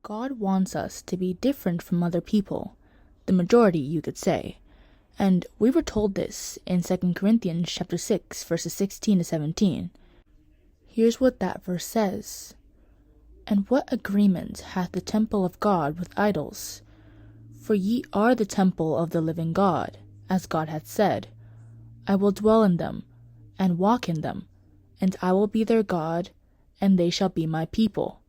God wants us to be different from other people, the majority you could say, and we were told this in 2 Corinthians chapter 6, verses 16 to 17. Here's what that verse says. And what agreement hath the temple of God with idols? For ye are the temple of the living God, as God hath said, I will dwell in them, and walk in them, and I will be their God, and they shall be my people.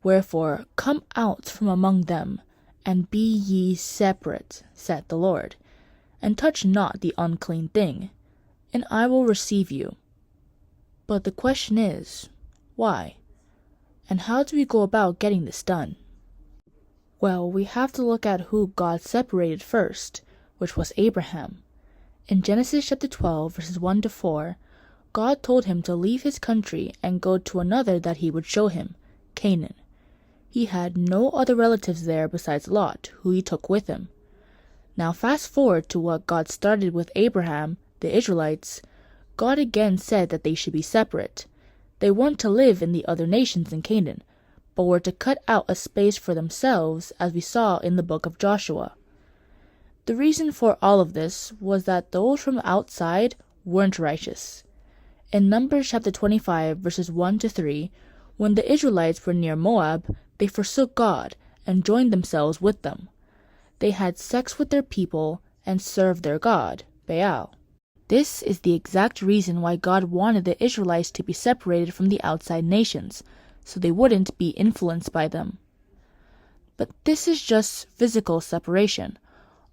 Wherefore come out from among them, and be ye separate, saith the Lord, and touch not the unclean thing, and I will receive you. But the question is, why? And how do we go about getting this done? Well, we have to look at who God separated first, which was Abraham. In Genesis chapter 12, verses 1 to 4, God told him to leave his country and go to another that he would show him, Canaan. He had no other relatives there besides Lot, who he took with him. Now fast forward to what God started with Abraham, the Israelites. God again said that they should be separate. They weren't to live in the other nations in Canaan, but were to cut out a space for themselves, as we saw in the book of Joshua. The reason for all of this was that those from outside weren't righteous. In Numbers chapter 25, verses 1 to 3, when the Israelites were near Moab, they forsook God and joined themselves with them. They had sex with their people and served their god, Baal. This is the exact reason why God wanted the Israelites to be separated from the outside nations, so they wouldn't be influenced by them. But this is just physical separation.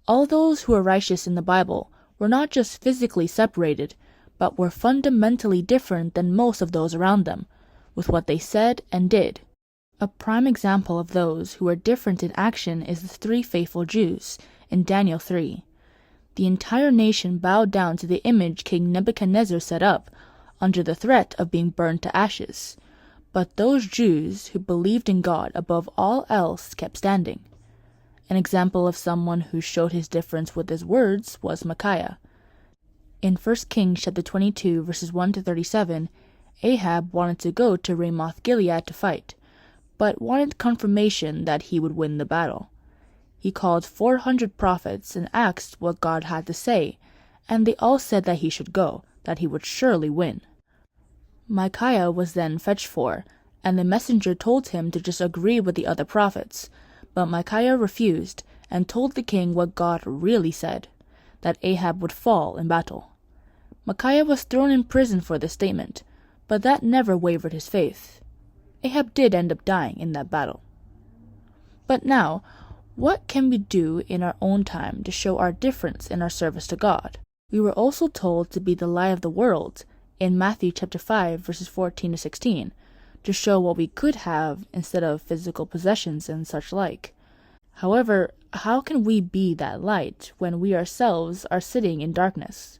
All those who are righteous in the Bible were not just physically separated, but were fundamentally different than most of those around them, with what they said and did. A prime example of those who are different in action is the 3 faithful Jews in Daniel 3. The entire nation bowed down to the image King Nebuchadnezzar set up, under the threat of being burned to ashes. But those Jews who believed in God above all else kept standing. An example of someone who showed his difference with his words was Micaiah. In 1 Kings chapter 22, verses 1 to 37, Ahab wanted to go to Ramoth-Gilead to fight, but wanted confirmation that he would win the battle. He called 400 prophets and asked what God had to say, and they all said that he should go, that he would surely win. Micaiah was then fetched for, and the messenger told him to just agree with the other prophets, but Micaiah refused and told the king what God really said, that Ahab would fall in battle. Micaiah was thrown in prison for this statement, but that never wavered his faith. Ahab did end up dying in that battle. But now, what can we do in our own time to show our difference in our service to God? We were also told to be the light of the world in Matthew chapter 5, verses 14 to 16, to show what we could have instead of physical possessions and such like. However, how can we be that light when we ourselves are sitting in darkness?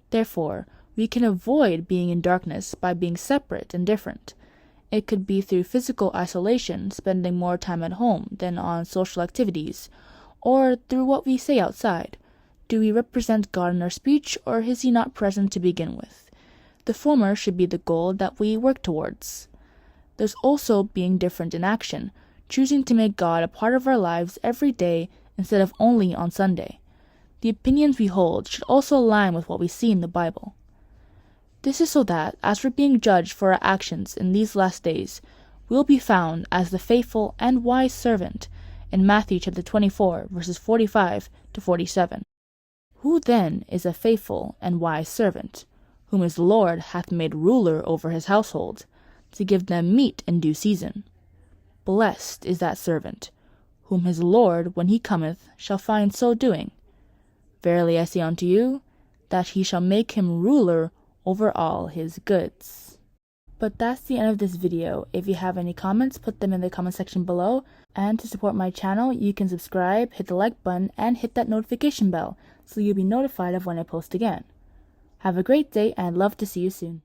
Therefore, we can avoid being in darkness by being separate and different. It could be through physical isolation, spending more time at home than on social activities, or through what we say outside. Do we represent God in our speech, or is he not present to begin with? The former should be the goal that we work towards. There's also being different in action, choosing to make God a part of our lives every day instead of only on Sunday. The opinions we hold should also align with what we see in the Bible. This is so that, as we're being judged for our actions in these last days, we'll be found as the faithful and wise servant in Matthew chapter 24, verses 45 to 47. Who then is a faithful and wise servant, whom his Lord hath made ruler over his household, to give them meat in due season? Blessed is that servant, whom his Lord, when he cometh, shall find so doing. Verily I say unto you, that he shall make him ruler over all his goods. But that's the end of this video. If you have any comments, put them in the comment section below. And to support my channel, you can subscribe, hit the like button, and hit that notification bell so you'll be notified of when I post again. Have a great day, and I'd love to see you soon.